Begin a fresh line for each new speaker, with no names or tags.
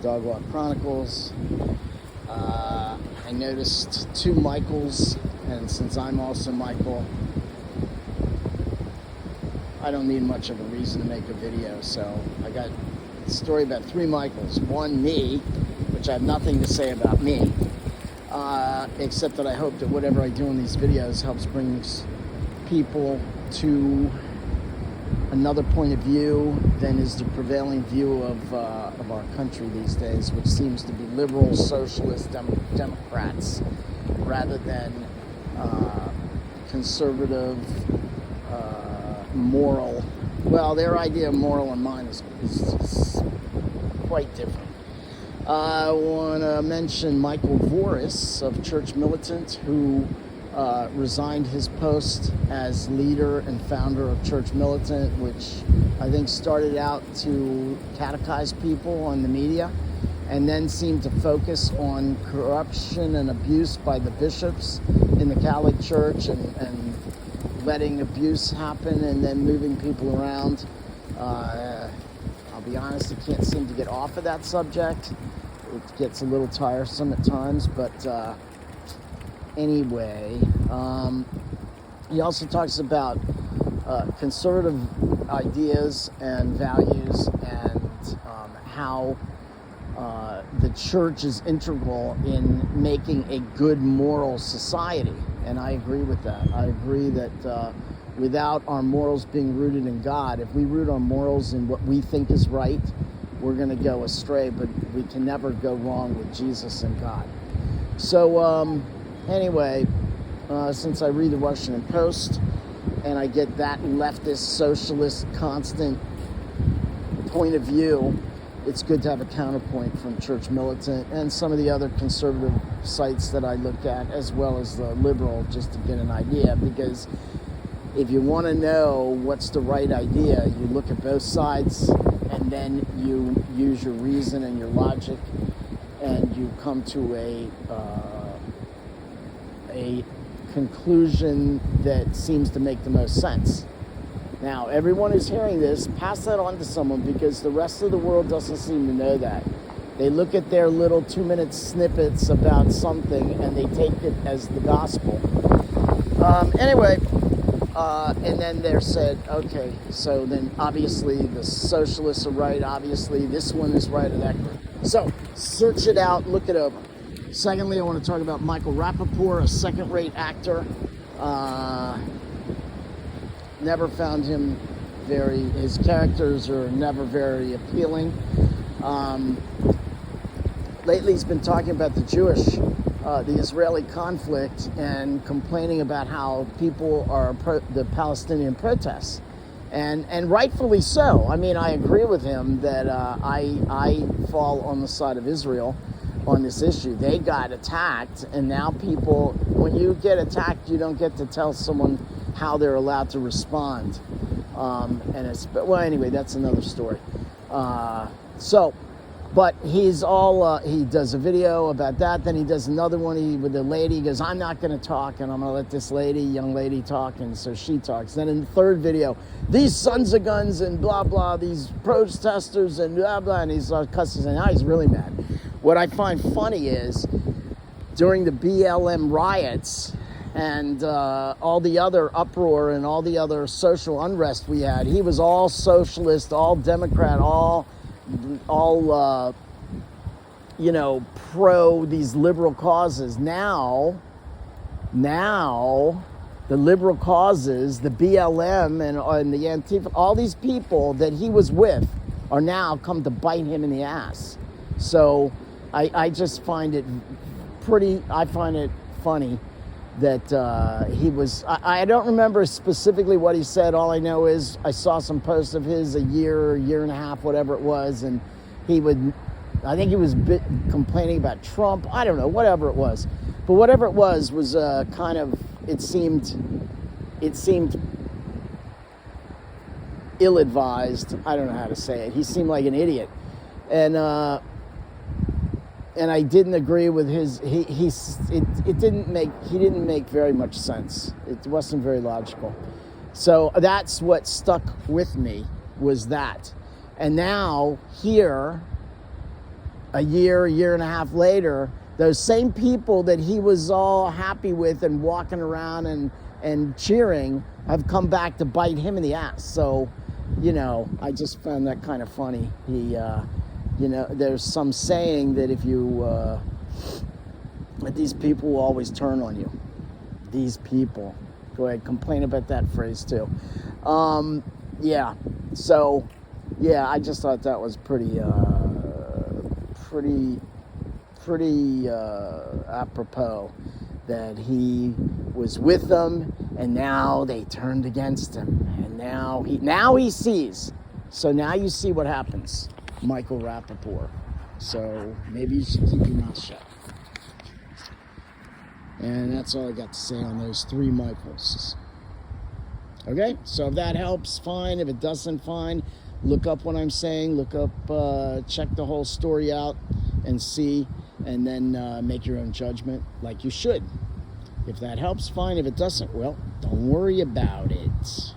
Dog Walk Chronicles. I noticed two Michaels, and since I'm also Michael, I don't need much of a reason to make a video. So I got a story about three Michaels. One, me, which I have nothing to say about me, except that I hope that whatever I do in these videos helps bring people to another point of view than is the prevailing view of our country these days, which seems to be liberal, socialist, Democrats, rather than conservative, moral. Well, their idea of moral and mine is quite different. I want to mention Michael Voris of Church Militant, who resigned his post as leader and founder of Church Militant, which I think started out to catechize people on the media and then seemed to focus on corruption and abuse by the bishops in the Catholic Church and letting abuse happen and then moving people around. I'll be honest, I can't seem to get off of that subject. It gets a little tiresome at times, but anyway, he also talks about conservative ideas and values and how the church is integral in making a good moral society. And I agree with that. I agree that without our morals being rooted in God, if we root our morals in what we think is right, we're going to go astray, but we can never go wrong with Jesus and God. So anyway, since I read the Washington Post and I get that leftist, socialist, constant point of view, it's good to have a counterpoint from Church Militant and some of the other conservative sites that I look at, as well as the liberal, just to get an idea. Because if you want to know what's the right idea, you look at both sides and then you use your reason and your logic and you come to a conclusion that seems to make the most sense. Now, everyone who's hearing this, pass that on to someone, because the rest of the world doesn't seem to know that. They look at their little 2-minute snippets about something and they take it as the gospel. Anyway, and then they're said, okay, so then obviously the socialists are right, obviously this one is right or that group. So, search it out, look it over. Secondly, I want to talk about Michael Rapaport, a second-rate actor. Never found him his characters are never very appealing. Lately he's been talking about the Israeli conflict and complaining about how people are the Palestinian protests. And rightfully so. I mean, I agree with him that I fall on the side of Israel on this issue. They got attacked, and now people, when you get attacked, you don't get to tell someone how they're allowed to respond. Well, anyway, that's another story. But he's all, he does a video about that, then he does another one with the lady. He goes, I'm not going to talk, and I'm going to let this young lady talk, and so she talks. Then in the third video, these sons of guns and blah, blah, these protesters and blah, blah, and he's cussing, and now he's really mad. What I find funny is, during the BLM riots and all the other uproar and all the other social unrest we had, he was all socialist, all Democrat, all pro these liberal causes. Now the liberal causes, the BLM and the Antifa, all these people that he was with are now come to bite him in the ass. So I just find it funny that he was, I don't remember specifically what he said. All I know is I saw some posts of his a year and a half, whatever it was, and I think he was complaining about Trump. I don't know, whatever it was. But whatever it was kind of, it seemed ill-advised. I don't know how to say it. He seemed like an idiot. And I didn't agree with his. He didn't make very much sense. It wasn't very logical. So that's what stuck with me, was that. And now here, a year and a half later, those same people that he was all happy with and walking around and cheering have come back to bite him in the ass. So, I just found that kind of funny. He, there's some saying that if you, that these people will always turn on you. These people. Go ahead, complain about that phrase too. Yeah. So, yeah, I just thought that was pretty apropos that he was with them and now they turned against him, and now he sees. So now you see what happens, Michael Rappaport. So maybe you should keep your mouth shut. And that's all I got to say on those three Michaels. Okay, so if that helps, fine. If it doesn't, fine. Look up what I'm saying. Look up, check the whole story out and see, and then make your own judgment like you should. If that helps, fine. If it doesn't, well, don't worry about it.